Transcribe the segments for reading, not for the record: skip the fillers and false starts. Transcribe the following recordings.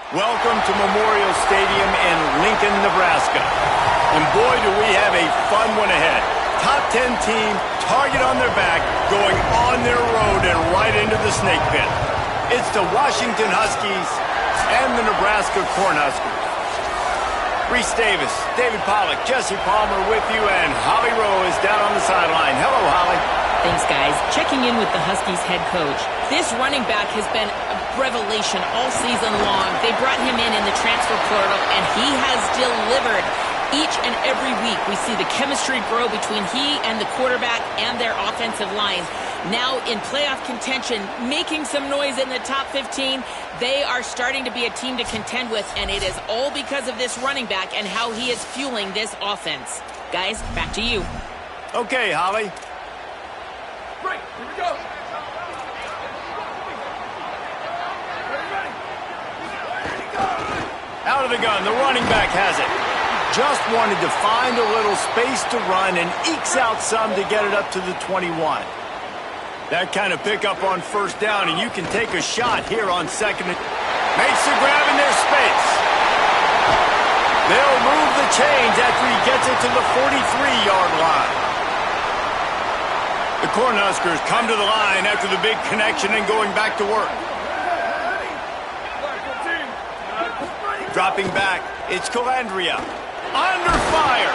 Welcome to Memorial Stadium in Lincoln, Nebraska. And boy, do we have a fun one ahead. Top 10 team, target on their back, going on their road and right into the snake pit. It's the Washington Huskies and the Nebraska Cornhuskers. Reese Davis, David Pollack, Jesse Palmer with you, and Holly Rowe is down on the sideline. Hello, Holly. Thanks, guys. Checking in with the Huskies head coach. This running back has been a revelation all season long. They brought him in the transfer portal, and he has delivered. Each and every week, we see the chemistry grow between he and the quarterback and their offensive line. Now in playoff contention, making some noise in the top 15, they are starting to be a team to contend with, and it is all because of this running back and how he is fueling this offense. Guys, back to you. Okay, Holly. Right, here we go. Out of the gun, the running back has it. Just wanted to find a little space to run and ekes out some to get it up to the 21. That kind of pickup on first down, and you can take a shot here on second. Makes the grab in their space. They'll move the chains after he gets it to the 43-yard line. The Cornhuskers come to the line after the big connection and going back to work. Dropping back, it's Calandria. Under fire.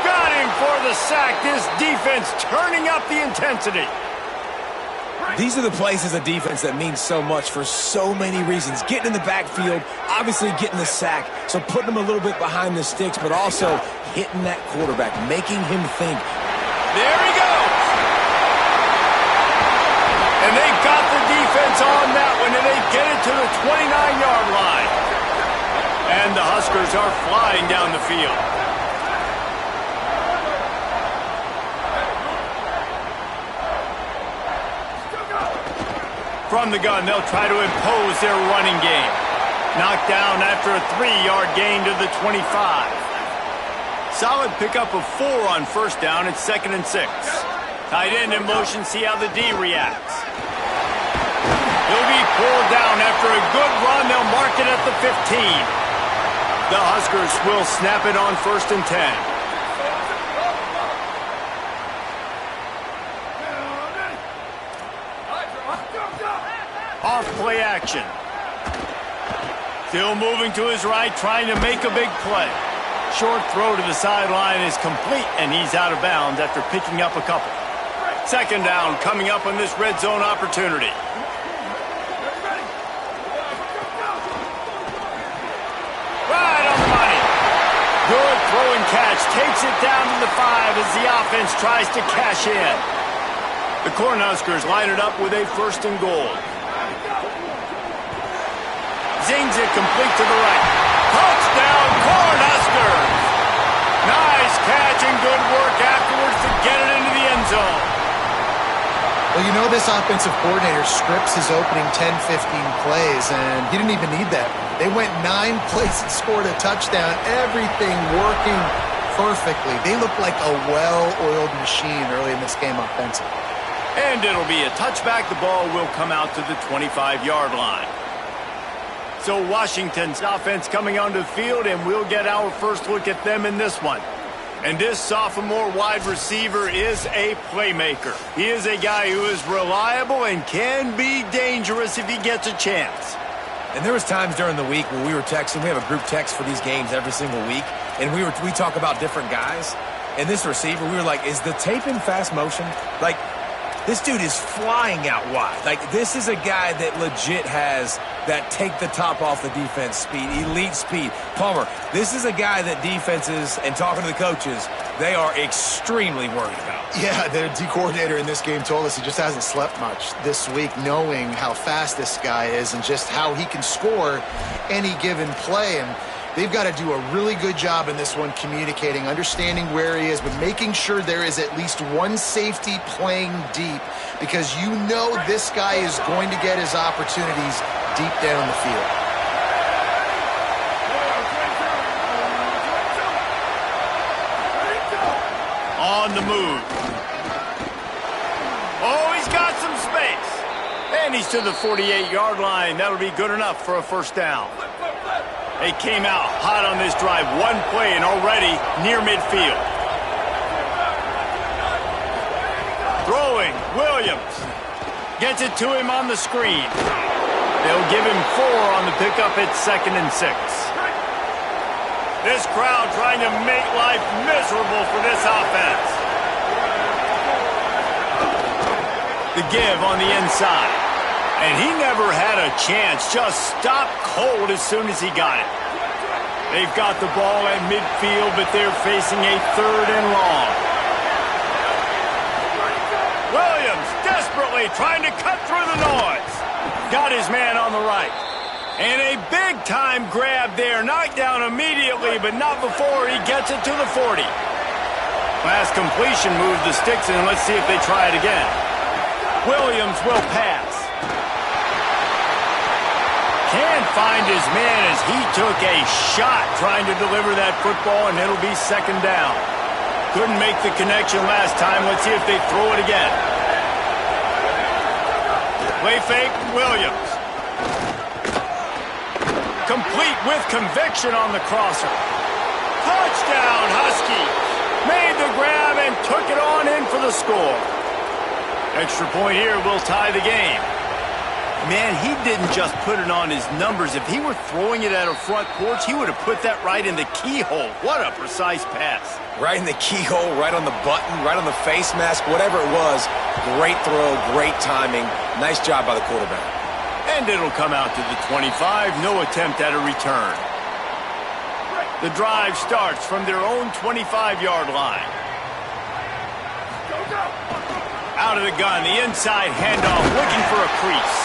Got him for the sack. This defense turning up the intensity. These are the plays as a defense that mean so much for so many reasons. Getting in the backfield, obviously getting the sack, so putting them a little bit behind the sticks, but also hitting that quarterback, making him think. There he goes. And they got the defense on that one, and they get it to the 29-yard line. And the Huskers are flying down the field. From the gun, they'll try to impose their running game. Knocked down after a 3-yard gain to the 25. Solid pickup of 4 on first down. It's 2nd and 6. Tight end in motion, see how the D reacts. He'll be pulled down after a good run. They'll mark it at the 15. The Huskers will snap it on 1st and 10. Off play action. Still moving to his right, trying to make a big play. Short throw to the sideline is complete, and he's out of bounds after picking up a couple. 2nd down coming up on this red zone opportunity. Right on the money. Good throw and catch. Takes it down to the 5 as the offense tries to cash in. The Cornhuskers line it up with a 1st and goal. Zings it complete to the right. Touchdown, Cornhuskers! Nice catch and good work afterwards to get it into the end zone. Well, you know this offensive coordinator scripts his opening 10, 15 plays, and he didn't even need that. They went 9 plays and scored a touchdown. Everything working perfectly. They look like a well-oiled machine early in this game offensively. And it'll be a touchback. The ball will come out to the 25-yard line. So Washington's offense coming onto the field, and we'll get our first look at them in this one. And this sophomore wide receiver is a playmaker. He is a guy who is reliable and can be dangerous if he gets a chance. And there was times during the week when we were texting. We have a group text for these games every single week, and we talk about different guys. And this receiver, we were like, is the tape in fast motion? Like, this dude is flying out wide. Like, this is a guy that legit has that take the top off the defense speed, elite speed. Palmer, this is a guy that defenses, and talking to the coaches, they are extremely worried about. Yeah, the D coordinator in this game told us he just hasn't slept much this week, knowing how fast this guy is and just how he can score any given play. And they've got to do a really good job in this one communicating, understanding where he is, but making sure there is at least one safety playing deep, because you know this guy is going to get his opportunities deep down the field. On the move. Oh, he's got some space. And he's to the 48-yard line. That'll be good enough for a 1st down. They came out hot on this drive. One play and already near midfield. Throwing, Williams. Gets it to him on the screen. They'll give him 4 on the pickup at 2nd and 6. This crowd trying to make life miserable for this offense. The give on the inside. And he never had a chance. Just stopped cold as soon as he got it. They've got the ball at midfield, but they're facing a 3rd and long. Williams desperately trying to cut through the noise. Got his man on the right. And a big-time grab there. Knocked down immediately, but not before he gets it to the 40. Last completion moves the sticks in. Let's see if they try it again. Williams will pass. Can't find his man as he took a shot trying to deliver that football, and it'll be 2nd down. Couldn't make the connection last time. Let's see if they throw it again. Play fake, Williams. Complete with conviction on the crosser. Touchdown, Huskies. Made the grab and took it on in for the score. Extra point here will tie the game. Man, he didn't just put it on his numbers. If he were throwing it at a front porch, he would have put that right in the keyhole. What a precise pass. Right in the keyhole, right on the button, right on the face mask, whatever it was. Great throw, great timing. Nice job by the quarterback. And it'll come out to the 25. No attempt at a return. The drive starts from their own 25-yard line. Out of the gun, the inside handoff, looking for a crease.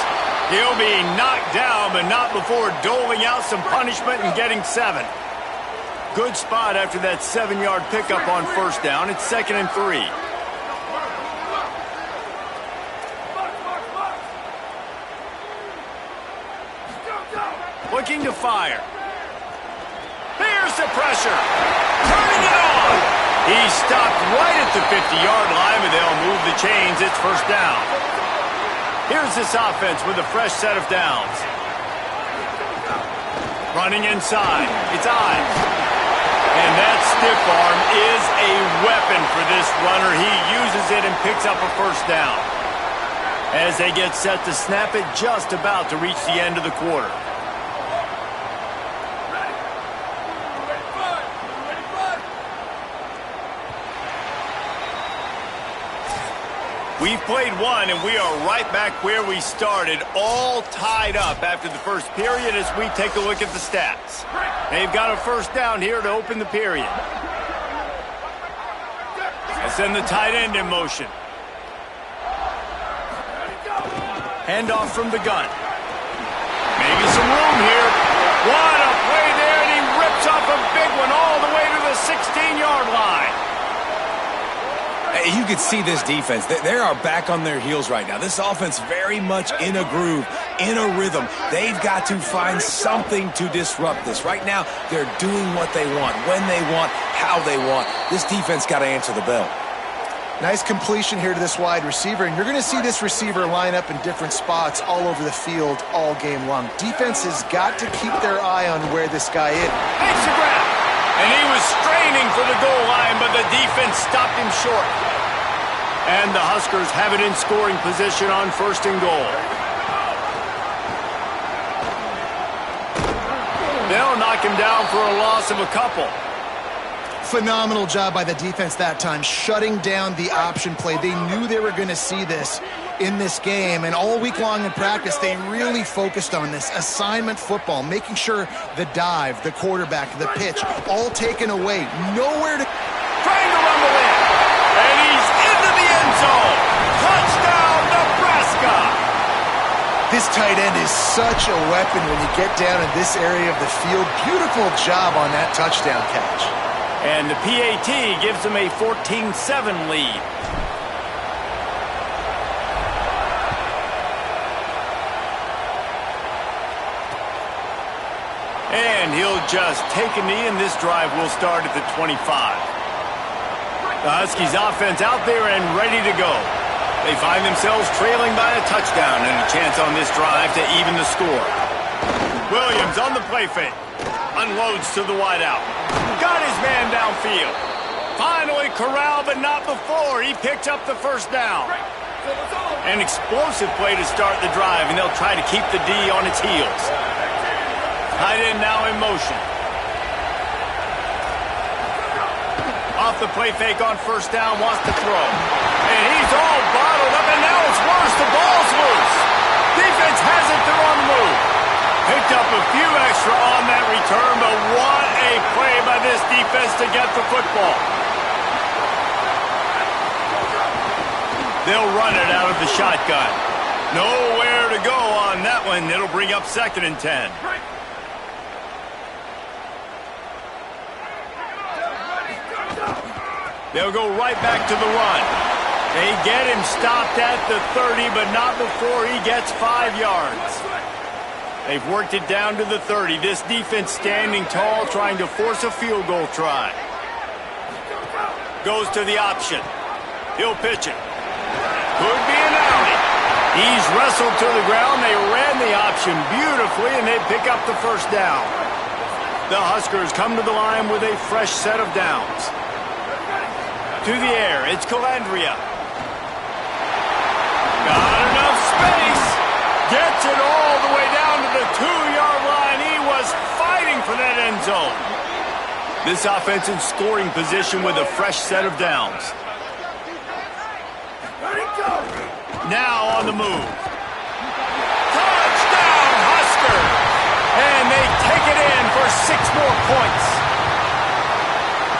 He'll be knocked down, but not before doling out some punishment and getting 7. Good spot after that 7-yard pickup on 1st down. It's 2nd and 3. Looking to fire. Here's the pressure. Turning it on. He's stopped right at the 50-yard line, but they'll move the chains. It's 1st down. Here's this offense with a fresh set of downs. Running inside. It's Ives. And that stiff arm is a weapon for this runner. He uses it and picks up a 1st down. As they get set to snap it, just about to reach the end of the quarter. We've played one, and we are right back where we started, all tied up after the first period as we take a look at the stats. They've got a 1st down here to open the period. They send the tight end in motion. Handoff from the gun. Maybe some room here. What a play there, and he rips off a big one all the way to the 16-yard line. You could see this defense. They are back on their heels right now. This offense very much in a groove, in a rhythm. They've got to find something to disrupt this. Right now, they're doing what they want, when they want, how they want. This defense got to answer the bell. Nice completion here to this wide receiver, and you're going to see this receiver line up in different spots all over the field all game long. Defense has got to keep their eye on where this guy is. Makes the grab, and he was straining for the goal line, but the defense stopped him short. And the Huskers have it in scoring position on 1st and goal. They'll knock him down for a loss of a couple. Phenomenal job by the defense that time, shutting down the option play. They knew they were going to see this in this game, and all week long in practice, they really focused on this assignment football, making sure the dive, the quarterback, the pitch, all taken away. Nowhere to... Trying to rumble in, and he's into the end zone. Touchdown, Nebraska! This tight end is such a weapon when you get down in this area of the field. Beautiful job on that touchdown catch. And the PAT gives them a 14-7 lead. And he'll just take a knee, and this drive will start at the 25. The Huskies offense out there and ready to go. They find themselves trailing by a touchdown and a chance on this drive to even the score. Williams on the play fake. Unloads to the wideout. Got his man downfield. Finally corralled, but not before. He picked up the first down. An explosive play to start the drive, and they'll try to keep the D on its heels. Tight end now in motion. Off the play fake on first down, wants to throw. And he's all bottled up, and now it's worse. The ball's loose. Defense has it, they're on the move. Picked up a few extra on that return, but what a play by this defense to get the football. They'll run it out of the shotgun. Nowhere to go on that one. It'll bring up 2nd and 10. They'll go right back to the run. They get him stopped at the 30, but not before he gets 5 yards. They've worked it down to the 30. This defense standing tall, trying to force a field goal try. Goes to the option. He'll pitch it. Could be an outie. He's wrestled to the ground. They ran the option beautifully, and they pick up the first down. The Huskers come to the line with a fresh set of downs. To the air, it's Calandria. Got enough space. Gets it all the way down to the 2-yard line. He was fighting for that end zone. This offense in scoring position with a fresh set of downs. Now on the move. Touchdown, Husker! And they take it in for 6 more points.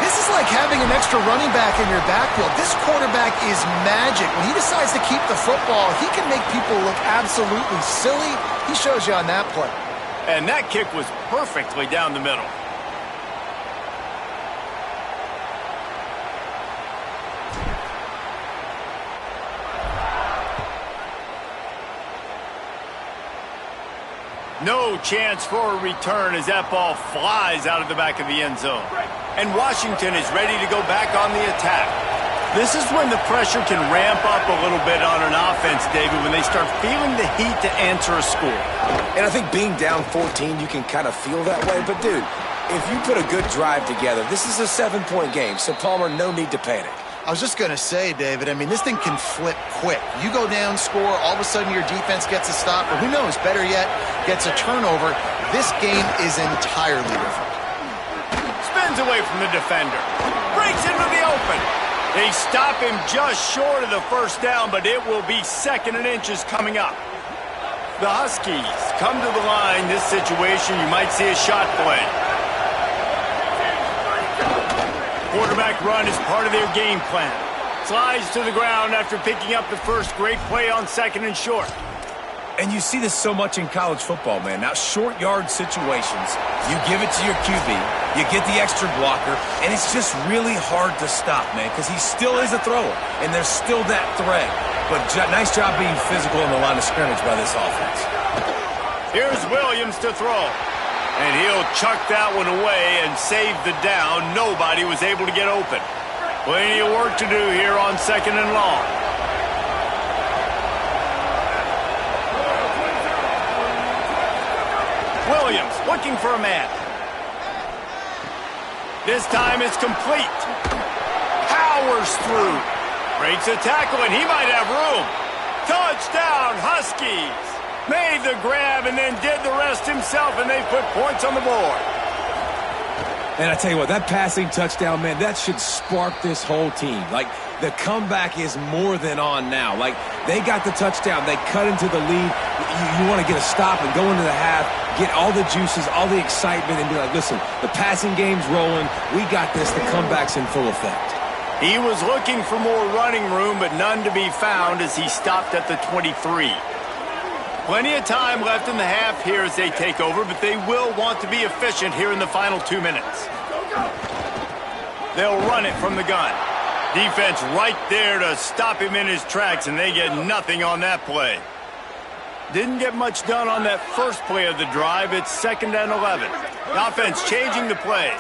This is like having an extra running back in your backfield. This quarterback is magic. When he decides to keep the football, he can make people look absolutely silly. He shows you on that play. And that kick was perfectly down the middle. No chance for a return as that ball flies out of the back of the end zone. And Washington is ready to go back on the attack. This is when the pressure can ramp up a little bit on an offense, David, when they start feeling the heat to answer a score. And I think being down 14, you can kind of feel that way. But, dude, if you put a good drive together, this is a 7-point game. So, Palmer, no need to panic. I was just going to say, David, I mean, this thing can flip quick. You go down, score, all of a sudden your defense gets a stop, or who knows, better yet, gets a turnover. This game is entirely different. Spins away from the defender. Breaks into the open. They stop him just short of the first down, but it will be 2nd and inches coming up. The Huskies come to the line. This situation, you might see a shot play. Quarterback run is part of their game plan. Slides to the ground after picking up the first. Great play on 2nd and short. And you see this so much in college football, man. Now, short yard situations, you give it to your QB, you get the extra blocker, and it's just really hard to stop, man, because he still is a thrower, and there's still that threat. But nice job being physical in the line of scrimmage by this offense. Here's Williams to throw. And he'll chuck that one away and save the down. Nobody was able to get open. Plenty of work to do here on 2nd and long. Williams looking for a man. This time it's complete. Powers through. Breaks a tackle, and he might have room. Touchdown, Huskies. Made the grab and then did the rest himself, and they put points on the board. And I tell you what, that passing touchdown, man, that should spark this whole team. Like, the comeback is more than on now. Like, they got the touchdown. They cut into the lead. You want to get a stop and go into the half, get all the juices, all the excitement, and be like, listen, the passing game's rolling. We got this. The comeback's in full effect. He was looking for more running room, but none to be found as he stopped at the 23. Plenty of time left in the half here as they take over, but they will want to be efficient here in the final 2 minutes. They'll run it from the gun. Defense right there to stop him in his tracks, and they get nothing on that play. Didn't get much done on that first play of the drive. It's 2nd and 11. The offense changing the play.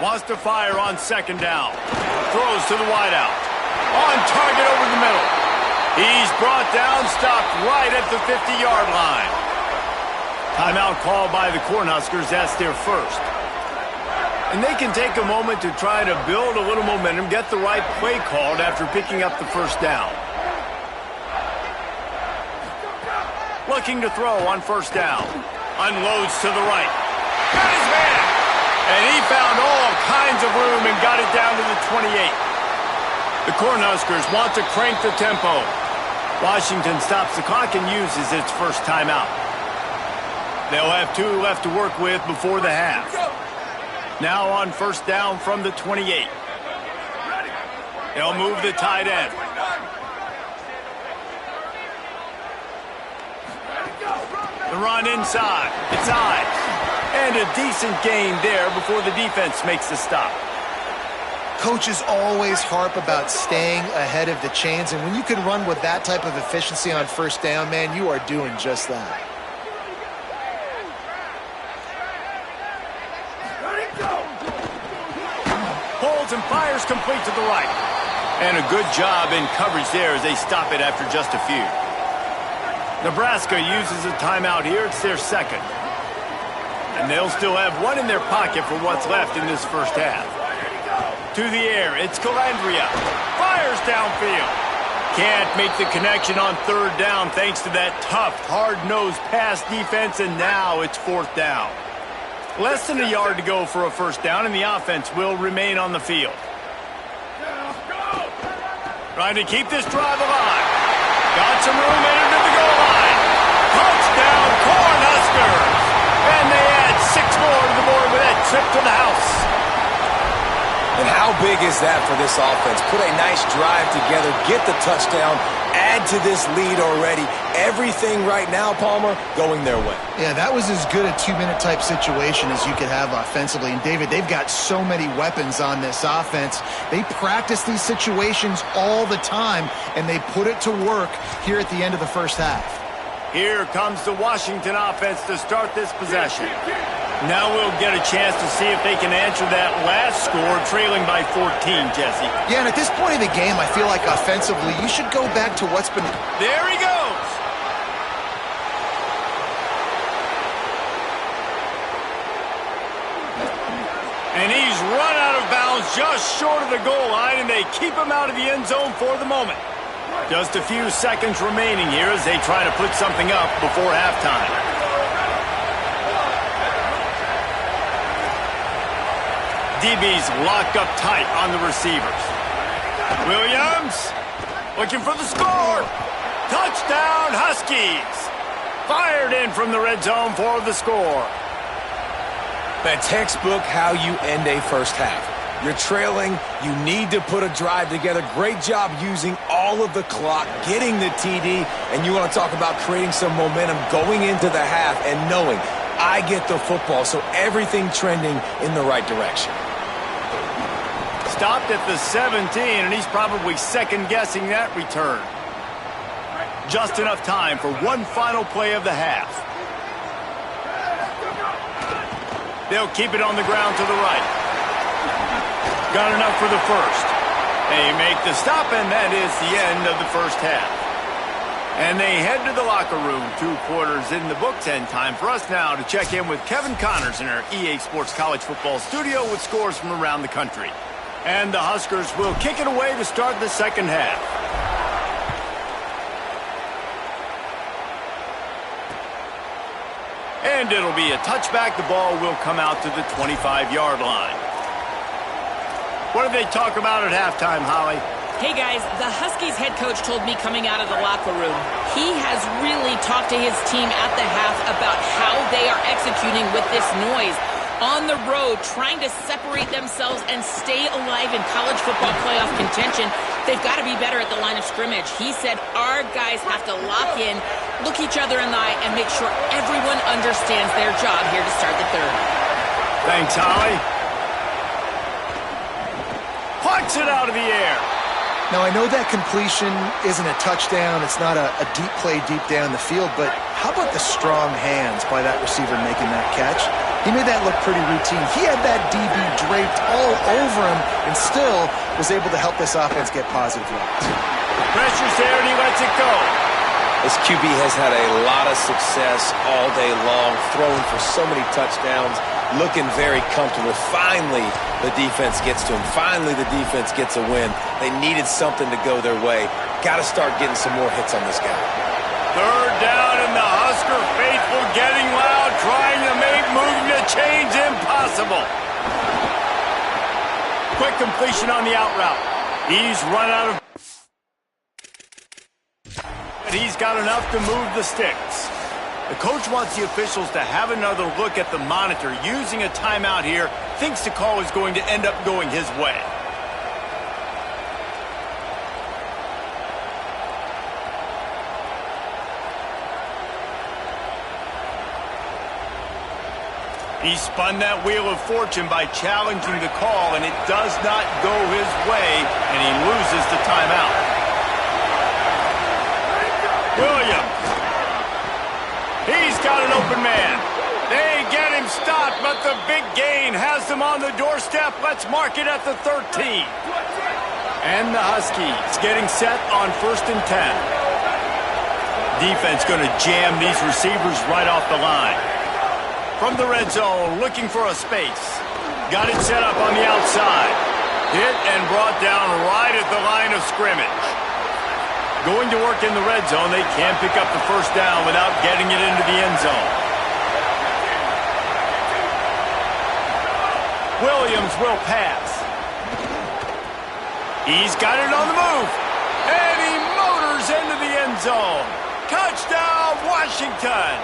Wants to fire on 2nd down. Throws to the wideout. On target over the middle. He's brought down, stopped right at the 50-yard line. Timeout called by the Cornhuskers. That's their first. And they can take a moment to try to build a little momentum, get the right play called after picking up the first down. Looking to throw on first down. Unloads to the right. Got his man. And he found all kinds of room and got it down to the 28. The Cornhuskers want to crank the tempo. Washington stops the clock and uses its first timeout. They'll have 2 left to work with before the half. Now on first down from the 28. They'll move the tight end. The run inside. It's Ives. And a decent gain there before the defense makes the stop. Coaches always harp about staying ahead of the chains, and when you can run with that type of efficiency on first down, man, you are doing just that. Holds and fires complete to the right. And a good job in coverage there as they stop it after just a few. Nebraska uses a timeout here. It's their second. And they'll still have 1 in their pocket for what's left in this first half. To the air, it's Calandria. Fires downfield. Can't make the connection on third down thanks to that tough, hard-nosed pass defense, and now it's fourth down. Less than a yard to go for a first down, and the offense will remain on the field. Trying to keep this drive alive. Got some room entered to the goal line. Touchdown, Cornhuskers! And they add 6 more to the board with that trip to the house. And how big is that for this offense? Put a nice drive together, get the touchdown, add to this lead already. Everything right now, Palmer, going their way. Yeah, that was as good a 2-minute type situation as you could have offensively. And, David, they've got so many weapons on this offense. They practice these situations all the time, and they put it to work here at the end of the first half. Here comes the Washington offense to start this possession. Now we'll get a chance to see if they can answer that last score, trailing by 14, Jesse. Yeah, and at this point of the game, I feel like offensively, you should go back to what's been... There he goes! And he's run out of bounds just short of the goal line, and they keep him out of the end zone for the moment. Just a few seconds remaining here as they try to put something up before halftime. DB's locked up tight on the receivers. Williams looking for the score. Touchdown, Huskies. Fired in from the red zone for the score. That textbook how you end a first half. You're trailing. You need to put a drive together. Great job using all of the clock, getting the TD, and you want to talk about creating some momentum going into the half and knowing I get the football, so everything trending in the right direction. Stopped at the 17, and he's probably second-guessing that return. Just enough time for one final play of the half. They'll keep it on the ground to the right. Got enough for the first. They make the stop, and that is the end of the first half. And they head to the locker room. 2 quarters in the books, and time for us now to check in with Kevin Connors in our EA Sports College Football studio with scores from around the country. And the Huskers will kick it away to start the second half. And it'll be a touchback. The ball will come out to the 25-yard line. What did they talk about at halftime, Holly? Hey, guys, the Huskies head coach told me coming out of the locker room, he has really talked to his team at the half about how they are executing with this noise. On the road, trying to separate themselves and stay alive in college football playoff contention. They've got to be better at the line of scrimmage. He said our guys have to lock in, look each other in the eye, and make sure everyone understands their job here to start the third. Thanks, Holly. Plucks it out of the air. Now, I know that completion isn't a touchdown. It's not a deep play deep down the field, but how about the strong hands by that receiver making that catch? He made that look pretty routine. He had that DB draped all over him and still was able to help this offense get positive yards. Pressure's there, and he lets it go. This QB has had a lot of success all day long, throwing for so many touchdowns, looking very comfortable. Finally, the defense gets to him. Finally, the defense gets a win. They needed something to go their way. Got to start getting some more hits on this guy. Third down, and the Husker faithful getting loud, trying to make moving the chains impossible. Quick completion on the out route. He's run out of... He's got enough to move the sticks. The coach wants the officials to have another look at the monitor. Using a timeout here, thinks the call is going to end up going his way. He spun that wheel of fortune by challenging the call, and it does not go his way, and he loses the timeout. Williams. He's got an open man. They get him stopped, but the big gain has them on the doorstep. Let's mark it at the 13. And the Huskies getting set on 1st and 10. Defense going to jam these receivers right off the line. From the red zone, looking for a space. Got it set up on the outside. Hit and brought down right at the line of scrimmage. Going to work in the red zone, they can pick up the first down without getting it into the end zone. Williams will pass. He's got it on the move. And he motors into the end zone. Touchdown, Washington.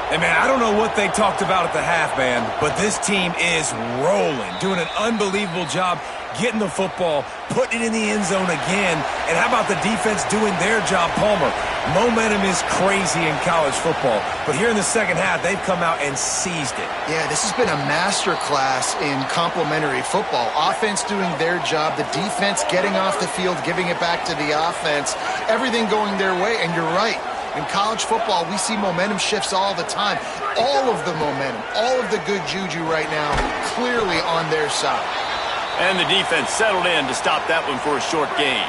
Hey, man, I don't know what they talked about at the half, man, but this team is rolling, doing an unbelievable job getting the football, putting it in the end zone again, and how about the defense doing their job, Palmer? Momentum is crazy in college football, but here in the second half, they've come out and seized it. Yeah, this has been a masterclass in complementary football. Offense doing their job, the defense getting off the field, giving it back to the offense, everything going their way, and you're right. In college football, we see momentum shifts all the time. All of the momentum, all of the good juju right now, clearly on their side. And the defense settled in to stop that one for a short gain.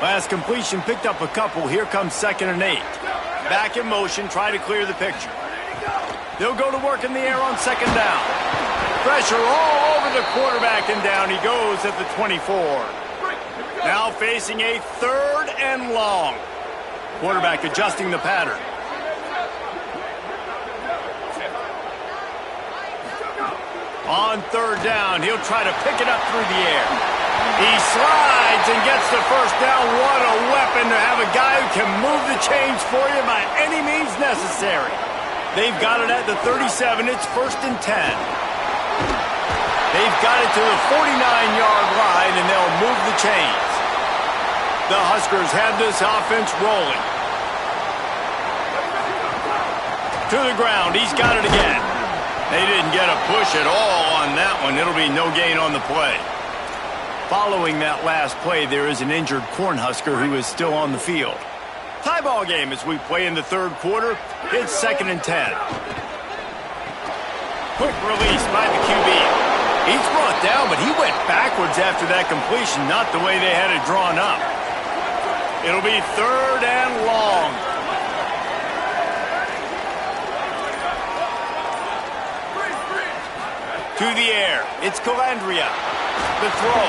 Last completion picked up a couple. Here comes 2nd and 8. Back in motion, try to clear the picture. They'll go to work in the air on 2nd down. Pressure all over the quarterback, and down he goes at the 24. Now facing a 3rd and long. Quarterback adjusting the pattern. On 3rd down, he'll try to pick it up through the air. He slides and gets the first down. What a weapon to have a guy who can move the chains for you by any means necessary. They've got it at the 37. It's 1st and 10. They've got it to the 49-yard line, and they'll move the chains. The Huskers have this offense rolling. To the ground. He's got it again. They didn't get a push at all on that one. It'll be no gain on the play. Following that last play, there is an injured Cornhusker who is still on the field. Tie ball game as we play in the 3rd quarter. It's 2nd and 10. Quick release by the QB. He's brought down, but he went backwards after that completion, not the way they had it drawn up. It'll be 3rd and long. To the air. It's Calandria. The throw.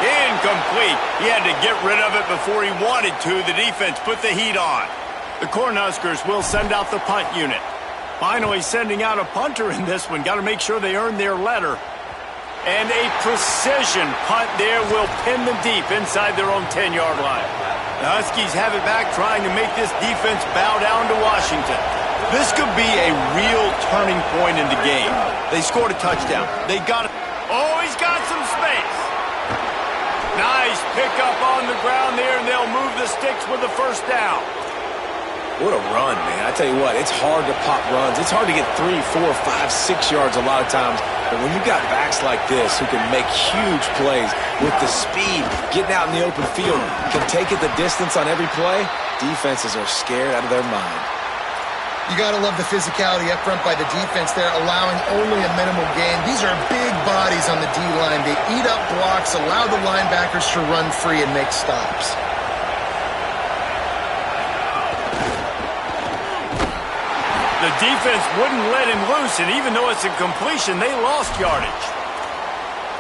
Incomplete. He had to get rid of it before he wanted to. The defense put the heat on. The Cornhuskers will send out the punt unit. Finally sending out a punter in this one. Got to make sure they earn their letter. And a precision punt there will pin them deep inside their own 10-yard line. The Huskies have it back, trying to make this defense bow down to Washington. This could be a real turning point in the game. They scored a touchdown. They got it. Oh, he's got some space. Nice pickup on the ground there, and they'll move the sticks with the first down. What a run, man. I tell you what, it's hard to pop runs. It's hard to get 3, 4, 5, 6 yards a lot of times. But when you've got backs like this who can make huge plays with the speed, getting out in the open field, can take it the distance on every play, defenses are scared out of their mind. You got to love the physicality up front by the defense there, allowing only a minimal gain. These are big bodies on the D-line. They eat up blocks, allow the linebackers to run free and make stops. The defense wouldn't let him loose, and even though it's a completion, they lost yardage.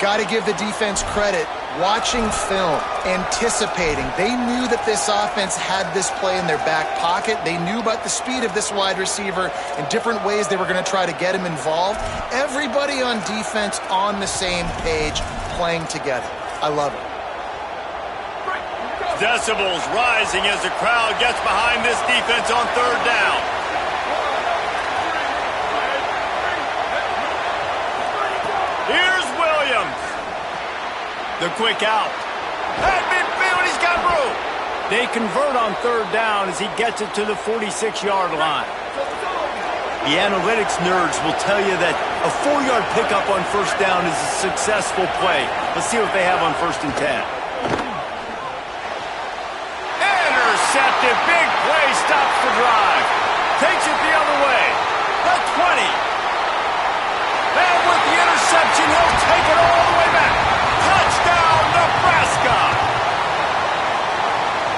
Got to give the defense credit. Watching film, anticipating. They knew that this offense had this play in their back pocket. They knew about the speed of this wide receiver and different ways they were going to try to get him involved. Everybody on defense on the same page, playing together. I love it. Decibels rising as the crowd gets behind this defense on third down. Here's Williams. The quick out. At midfield, he's got room. They convert on third down as he gets it to the 46-yard line. The analytics nerds will tell you that a 4-yard pickup on first down is a successful play. Let's see what they have on 1st and 10. Intercepted. Big play. Stops the drive. Takes it the other way. The 20. And with the interception, he'll take it all the way back. Touchdown, Nebraska!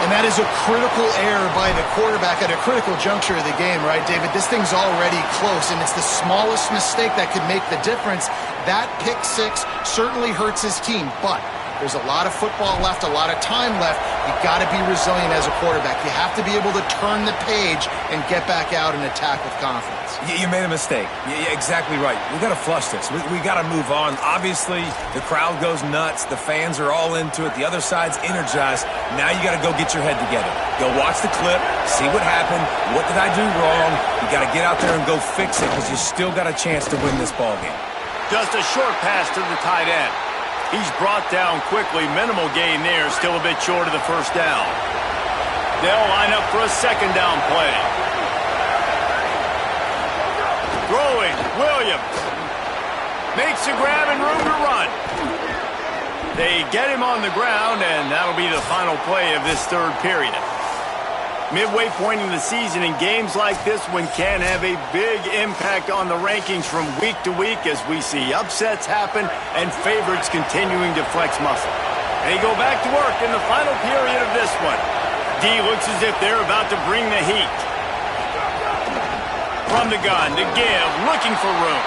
And that is a critical error by the quarterback at a critical juncture of the game, right, David? This thing's already close, and it's the smallest mistake that could make the difference. That pick six certainly hurts his team, but there's a lot of football left, a lot of time left. You got to be resilient as a quarterback. You have to be able to turn the page and get back out and attack with confidence. You made a mistake. Yeah, exactly right. We got to flush this. We got to move on. Obviously, the crowd goes nuts. The fans are all into it. The other side's energized. Now you got to go get your head together. Go watch the clip, see what happened. What did I do wrong? You got to get out there and go fix it because you still got a chance to win this ball game. Just a short pass to the tight end. He's brought down quickly. Minimal gain there. Still a bit short of the first down. They'll line up for a second down play. Throwing. Williams. Makes a grab and room to run. They get him on the ground, and that'll be the final play of this third period. Midway point in the season, in games like this one can have a big impact on the rankings from week to week as we see upsets happen and favorites continuing to flex muscle. They go back to work in the final period of this one. D looks as if they're about to bring the heat. From the gun to give, looking for room.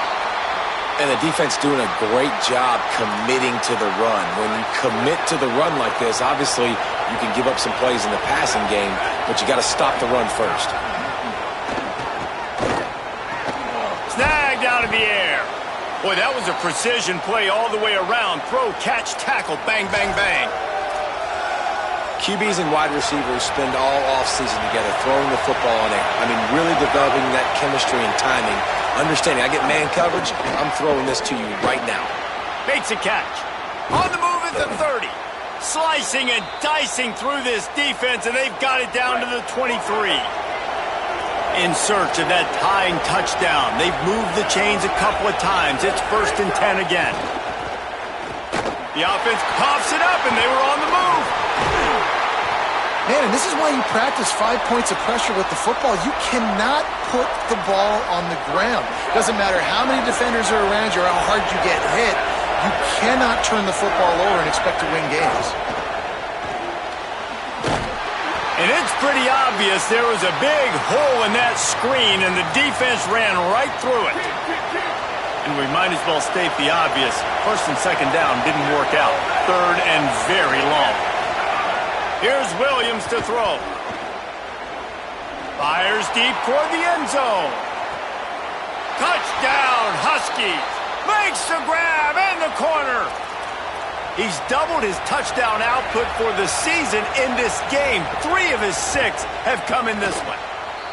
And the defense doing a great job committing to the run. When you commit to the run like this, obviously you can give up some plays in the passing game, but you got to stop the run first. Snagged out of the air. Boy, that was a precision play all the way around. Throw, catch, tackle, bang, bang, bang. QBs and wide receivers spend all offseason together throwing the football on air. I mean, really developing that chemistry and timing. Understanding, I get man coverage, I'm throwing this to you right now. Makes a catch. On the move at the 30. Slicing and dicing through this defense, and they've got it down to the 23. In search of that tying touchdown. They've moved the chains a couple of times. It's 1st and 10 again. The offense coughs it up, and they were on the move. Man, and this is why you practice 5 points of pressure with the football. You cannot put the ball on the ground. Doesn't matter how many defenders are around you or how hard you get hit. You cannot turn the football over and expect to win games. And it's pretty obvious there was a big hole in that screen, and the defense ran right through it. And we might as well state the obvious. 1st and 2nd down didn't work out. 3rd and very long. Here's Williams to throw. Fires deep toward the end zone. Touchdown, Huskies. Makes the grab in the corner. He's doubled his touchdown output for the season in this game. 3 of his 6 have come in this one.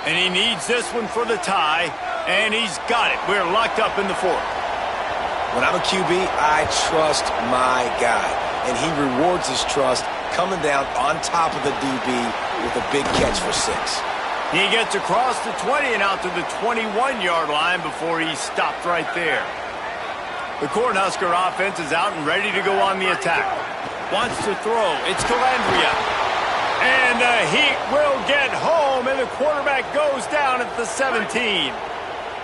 And he needs this one for the tie, and he's got it. We're locked up in the 4th. When I'm a QB, I trust my guy. And he rewards his trust coming down on top of the DB with a big catch for 6. He gets across the 20 and out to the 21-yard line before he's stopped right there. The Cornhusker offense is out and ready to go on the attack. Wants to throw. It's Calandria. And the Heat will get home, and the quarterback goes down at the 17.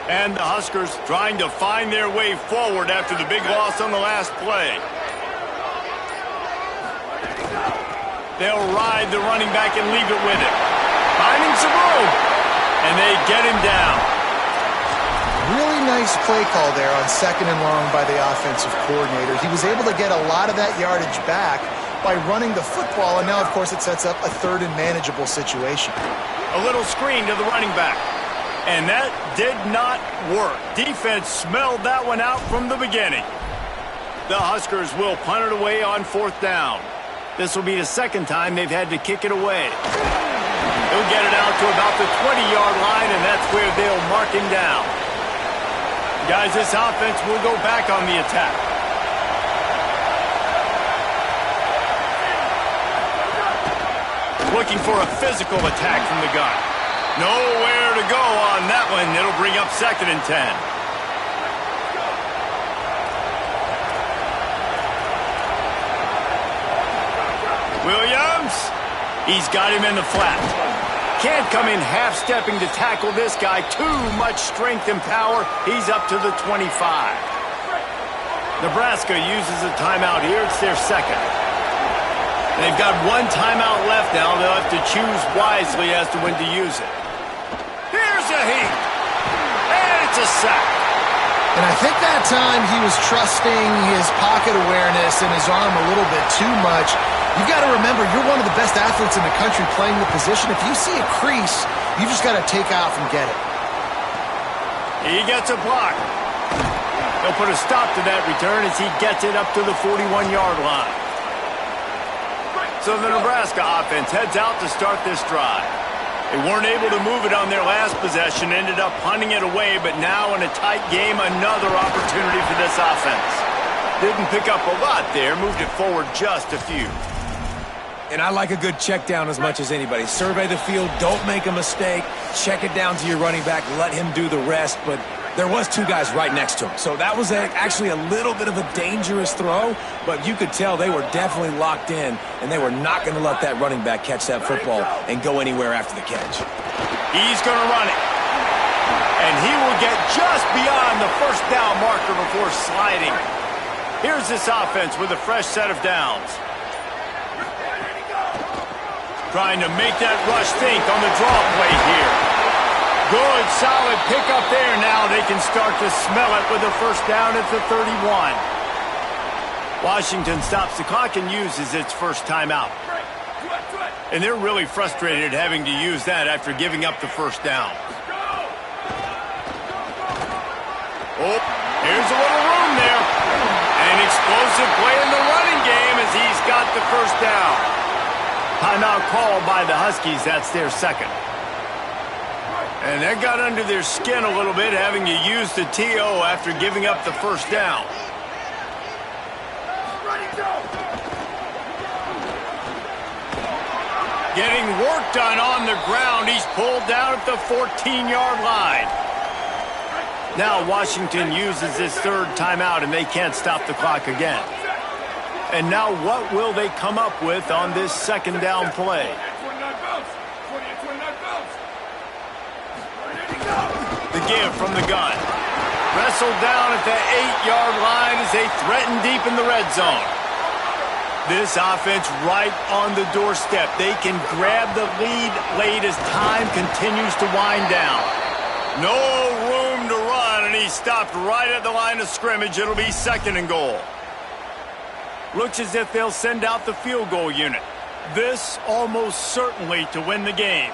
And the Huskers trying to find their way forward after the big loss on the last play. They'll ride the running back and leave it with him. Finding some room. And they get him down. Really nice play call there on 2nd and long by the offensive coordinator. He was able to get a lot of that yardage back by running the football, and now, of course, it sets up a 3rd and manageable situation. A little screen to the running back. And that did not work. Defense smelled that one out from the beginning. The Huskers will punt it away on 4th down. This will be the 2nd time they've had to kick it away. He'll get it out to about the 20-yard line, and that's where they'll mark him down. Guys, this offense will go back on the attack. Looking for a physical attack from the gun. Nowhere to go on that one. It'll bring up 2nd and 10. Williams, he's got him in the flat. Can't come in half-stepping to tackle this guy. Too much strength and power. He's up to the 25. Nebraska uses a timeout here. It's their 2nd. They've got 1 timeout left now. They'll have to choose wisely as to when to use it. Here's a heat. And it's a sack. And I think that time he was trusting his pocket awareness and his arm a little bit too much. You've got to remember, you're one of the best athletes in the country playing the position. If you see a crease, you just got to take off and get it. He gets a block. He'll put a stop to that return as he gets it up to the 41-yard line. So the Nebraska offense heads out to start this drive. They weren't able to move it on their last possession, ended up punting it away, but now in a tight game, another opportunity for this offense. Didn't pick up a lot there, moved it forward just a few. And I like a good check down as much as anybody. Survey the field, don't make a mistake, check it down to your running back, let him do the rest, but there was 2 guys right next to him. So that was actually a little bit of a dangerous throw, but you could tell they were definitely locked in, and they were not going to let that running back catch that football and go anywhere after the catch. He's going to run it. And he will get just beyond the 1st down marker before sliding. Here's this offense with a fresh set of downs. Trying to make that rush think on the draw play here. Good, solid pickup there. Now they can start to smell it with a 1st down at the 31. Washington stops the clock and uses its 1st timeout. And they're really frustrated having to use that after giving up the 1st down. Oh, here's a little room there. An explosive play in the running game as he's got the 1st down. Timeout called by the Huskies. That's their 2nd. And that got under their skin a little bit, having to use the TO after giving up the 1st down. Getting work done on the ground. He's pulled down at the 14-yard line. Now Washington uses his 3rd timeout, and they can't stop the clock again. And now what will they come up with on this 2nd down play? The give from the gun. Wrestled down at the 8-yard line as they threaten deep in the red zone. This offense right on the doorstep. They can grab the lead late as time continues to wind down. No room to run, and he stopped right at the line of scrimmage. It'll be 2nd and goal. Looks as if they'll send out the field goal unit. This almost certainly to win the game.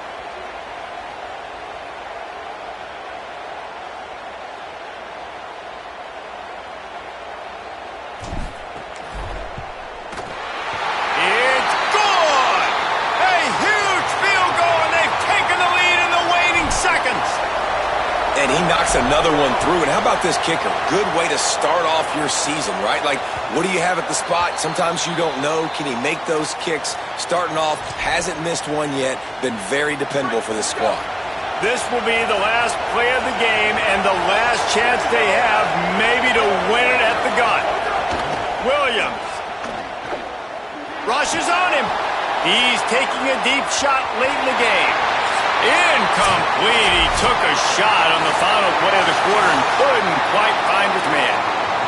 It's good! A huge field goal, and they've taken the lead in the waning seconds. And he knocks another one through. And how about this kicker? Good way to start off your season, right? Like, what do you have at the spot? Sometimes you don't know. Can he make those kicks? Starting off, hasn't missed one yet. Been very dependable for this squad. This will be the last play of the game and the last chance they have maybe to win it at the gun. Williams rushes on him. He's taking a deep shot late in the game. Incomplete. He took a shot on the final play of the quarter and couldn't quite find his man.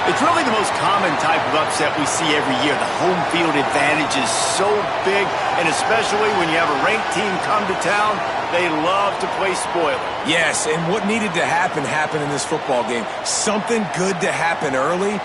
It's really the most common type of upset we see every year. The home field advantage is so big, and especially when you have a ranked team come to town, they love to play spoiler. Yes, and what needed to happen happened in this football game. Something good to happen early.